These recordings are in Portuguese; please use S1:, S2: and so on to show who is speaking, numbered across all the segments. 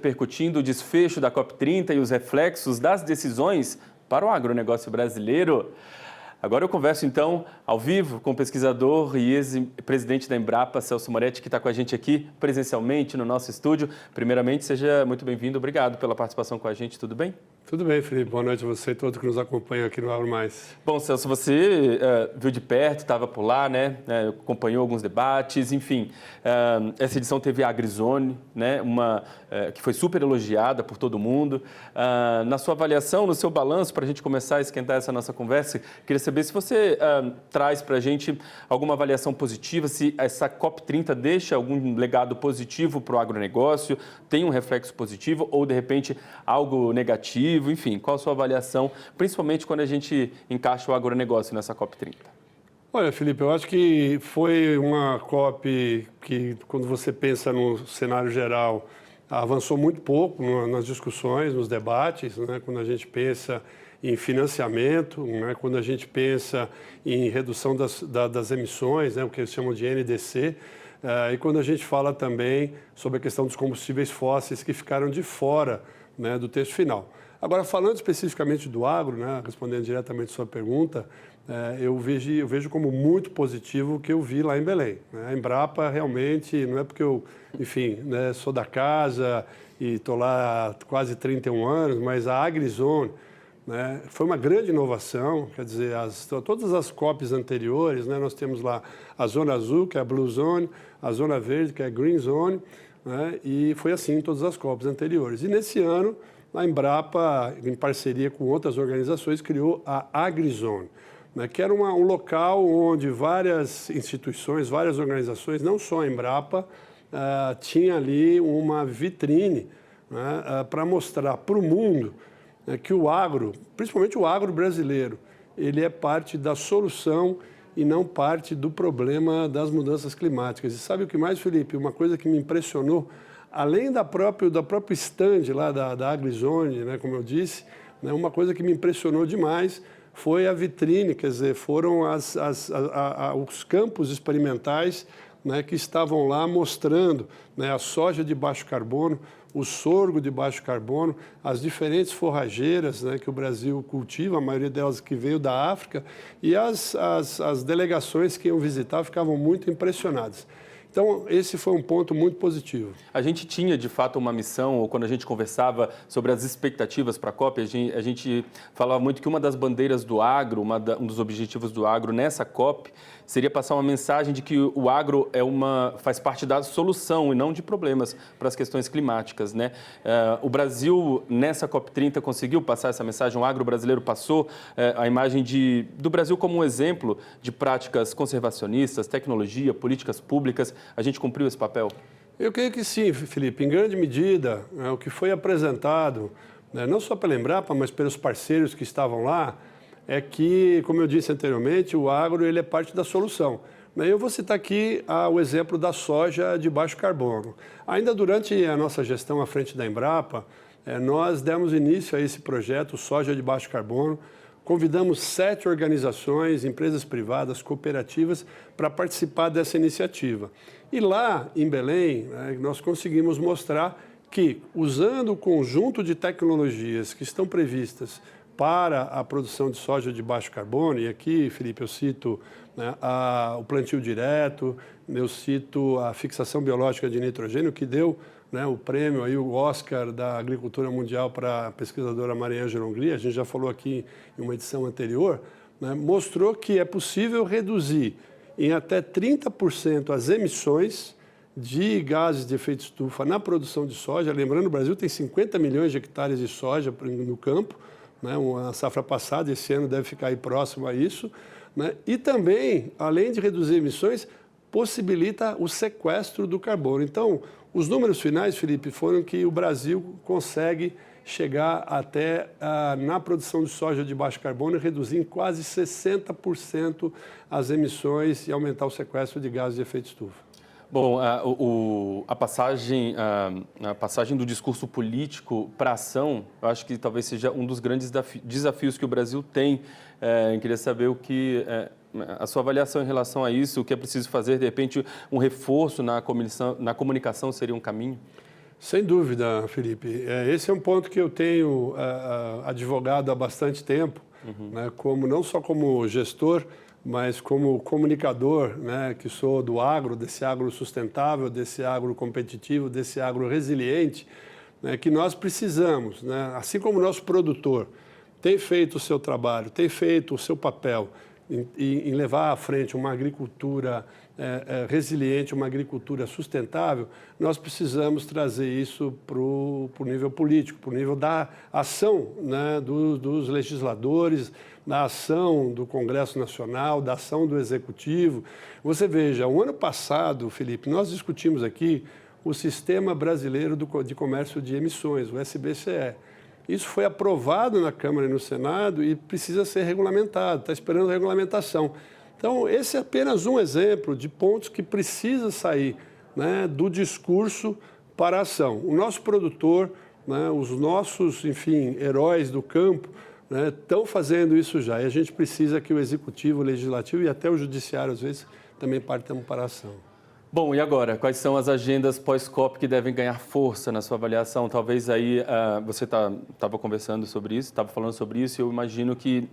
S1: repercutindo o desfecho da COP30 e os reflexos das decisões para o agronegócio brasileiro. Agora eu converso, então, ao vivo com o pesquisador e ex-presidente da Embrapa, Celso Moretti, que está com a gente aqui presencialmente no nosso estúdio. Primeiramente, seja muito bem-vindo. Obrigado pela participação com a gente. Tudo bem?
S2: Tudo bem, Felipe. Boa noite a você e todos que nos acompanham aqui no Agro Mais.
S1: Bom, Celso, você viu de perto, estava por lá, né? Acompanhou alguns debates, enfim. Essa edição teve a AgriZone, né? Que foi super elogiada por todo mundo. Na sua avaliação, no seu balanço, para a gente começar a esquentar essa nossa conversa, queria saber se você traz para a gente alguma avaliação positiva, se essa COP30 deixa algum legado positivo para o agronegócio, tem um reflexo positivo ou, de repente, algo negativo. Enfim, qual a sua avaliação, principalmente quando a gente encaixa o agronegócio nessa COP30?
S2: Olha, Felipe, eu acho que foi uma COP que, quando você pensa no cenário geral, avançou muito pouco nas discussões, nos debates, né? Quando a gente pensa em financiamento, né? Quando a gente pensa em redução das emissões, né? O que eles chamam de NDC, e quando a gente fala também sobre a questão dos combustíveis fósseis que ficaram de fora, né, do texto final. Agora, falando especificamente do agro, né, respondendo diretamente a sua pergunta, eu vejo como muito positivo o que eu vi lá em Belém. Né? A Embrapa realmente, não é porque eu, enfim, né, sou da casa e estou lá há quase 31 anos, mas a AgriZone, né, foi uma grande inovação, quer dizer, todas as COPs anteriores, né, nós temos lá a Zona Azul, que é a Blue Zone, a Zona Verde, que é a Green Zone, né, e foi assim em todas as COPs anteriores. E nesse ano, a Embrapa, em parceria com outras organizações, criou a AgriZone, né, que era um local onde várias instituições, várias organizações, não só a Embrapa, tinha ali uma vitrine, né, para mostrar para o mundo, né, que o agro, principalmente o agro brasileiro, ele é parte da solução e não parte do problema das mudanças climáticas. E sabe o que mais, Felipe? Uma coisa que me impressionou, além do próprio stand lá da AgriZone, né, como eu disse, né, uma coisa que me impressionou demais foi a vitrine, quer dizer, foram os campos experimentais, né, que estavam lá mostrando, né, a soja de baixo carbono, o sorgo de baixo carbono, as diferentes forrageiras, né, que o Brasil cultiva, a maioria delas que veio da África, e as delegações que iam visitar ficavam muito impressionadas. Então, esse foi um ponto muito positivo.
S1: A gente tinha, de fato, uma missão, ou quando a gente conversava sobre as expectativas para a COP, a gente falava muito que uma das bandeiras do agro, um dos objetivos do agro nessa COP, seria passar uma mensagem de que o agro faz parte da solução e não de problemas para as questões climáticas, né? O Brasil, nessa COP30, conseguiu passar essa mensagem, o agro brasileiro passou a imagem do Brasil como um exemplo de práticas conservacionistas, tecnologia, políticas públicas. A gente cumpriu esse papel?
S2: Eu creio que sim, Felipe. Em grande medida, o que foi apresentado, né, não só pela Embrapa, mas pelos parceiros que estavam lá, é que, como eu disse anteriormente, o agro ele é parte da solução. Eu vou citar aqui o exemplo da soja de baixo carbono. Ainda durante a nossa gestão à frente da Embrapa, nós demos início a esse projeto Soja de Baixo Carbono. Convidamos 7 organizações, empresas privadas, cooperativas, para participar dessa iniciativa. E lá em Belém, né, nós conseguimos mostrar que, usando o conjunto de tecnologias que estão previstas para a produção de soja de baixo carbono, e aqui, Felipe, eu cito, né, o plantio direto, eu cito a fixação biológica de nitrogênio, que deu, né, o prêmio, aí, o Oscar da Agricultura Mundial para a pesquisadora Mariângela Hongria, a gente já falou aqui em uma edição anterior, né, mostrou que é possível reduzir em até 30% as emissões de gases de efeito estufa na produção de soja. Lembrando, o Brasil tem 50 milhões de hectares de soja no campo, né, uma safra passada, esse ano deve ficar aí próximo a isso, né, e também, além de reduzir emissões, possibilita o sequestro do carbono. Então, os números finais, Felipe, foram que o Brasil consegue chegar até, na produção de soja de baixo carbono, e reduzir em quase 60% as emissões e aumentar o sequestro de gases de efeito estufa.
S1: Bom, a passagem do discurso político para a ação, eu acho que talvez seja um dos grandes desafios que o Brasil tem. Eu queria saber a sua avaliação em relação a isso, o que é preciso fazer, de repente, um reforço na comunicação seria um caminho?
S2: Sem dúvida, Felipe. Esse é um ponto que eu tenho advogado há bastante tempo, né, não só como gestor, mas como comunicador, né, que sou do agro, desse agro sustentável, desse agro competitivo, desse agro resiliente, né, que nós precisamos, né, assim como o nosso produtor tem feito o seu trabalho, tem feito o seu papel em levar à frente uma agricultura resiliente, uma agricultura sustentável, nós precisamos trazer isso para o nível político, para o nível da ação, né, dos legisladores, da ação do Congresso Nacional, da ação do Executivo. Você veja, o ano passado, Felipe, nós discutimos aqui o Sistema Brasileiro de Comércio de Emissões, o SBCE. Isso foi aprovado na Câmara e no Senado e precisa ser regulamentado, está esperando a regulamentação. Então, esse é apenas um exemplo de pontos que precisa sair, né, do discurso para a ação. O nosso produtor, né, os nossos, enfim, heróis do campo, né, estão fazendo isso já. E a gente precisa que o Executivo, o Legislativo e até o Judiciário, às vezes, também partam para a ação.
S1: Bom, e agora, quais são as agendas pós-COP que devem ganhar força na sua avaliação? Talvez aí você estava conversando sobre isso, estava falando sobre isso, e eu imagino que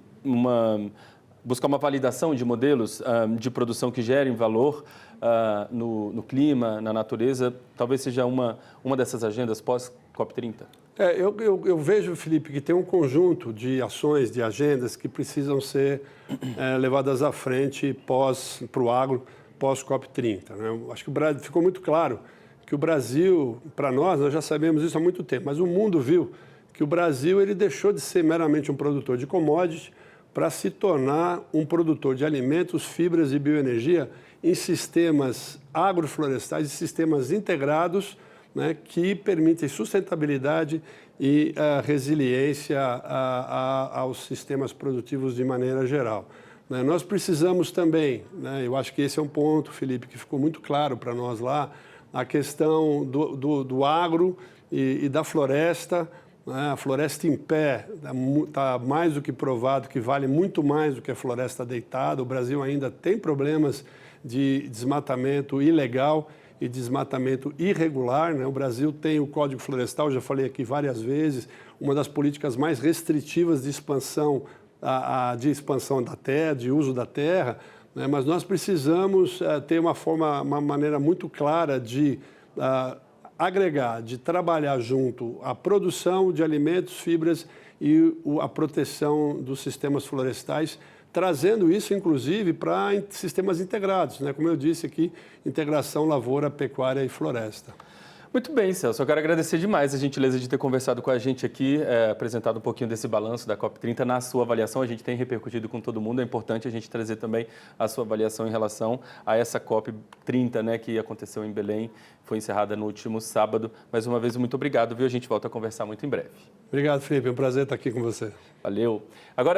S1: buscar uma validação de modelos de produção que gerem valor no clima, na natureza, talvez seja uma dessas agendas pós-COP30.
S2: Eu vejo, Felipe, que tem um conjunto de ações, de agendas que precisam ser levadas à frente para o agro, pós-COP30. Né? Acho que ficou muito claro que o Brasil, para nós já sabemos isso há muito tempo, mas o mundo viu que o Brasil ele deixou de ser meramente um produtor de commodities para se tornar um produtor de alimentos, fibras e bioenergia em sistemas agroflorestais e sistemas integrados, né, que permitem sustentabilidade e resiliência aos sistemas produtivos de maneira geral. Nós precisamos também, né, eu acho que esse é um ponto, Felipe, que ficou muito claro para nós lá, a questão do agro e da floresta. Né, a floresta em pé está mais do que provado que vale muito mais do que a floresta deitada. O Brasil ainda tem problemas de desmatamento ilegal e desmatamento irregular. Né? O Brasil tem o Código Florestal, já falei aqui várias vezes, uma das políticas mais restritivas de expansão da terra, de uso da terra, né? Mas nós precisamos ter uma maneira muito clara de agregar, de trabalhar junto a produção de alimentos, fibras e a proteção dos sistemas florestais, trazendo isso, inclusive, para sistemas integrados, né? Como eu disse aqui, integração lavoura, pecuária e floresta.
S1: Muito bem, Celso. Eu quero agradecer demais a gentileza de ter conversado com a gente aqui, apresentado um pouquinho desse balanço da COP30. Na sua avaliação, a gente tem repercutido com todo mundo. É importante a gente trazer também a sua avaliação em relação a essa COP30, né, que aconteceu em Belém, foi encerrada no último sábado. Mais uma vez, muito obrigado, viu? A gente volta a conversar muito em breve.
S2: Obrigado, Felipe. É um prazer estar aqui com você.
S1: Valeu. Agora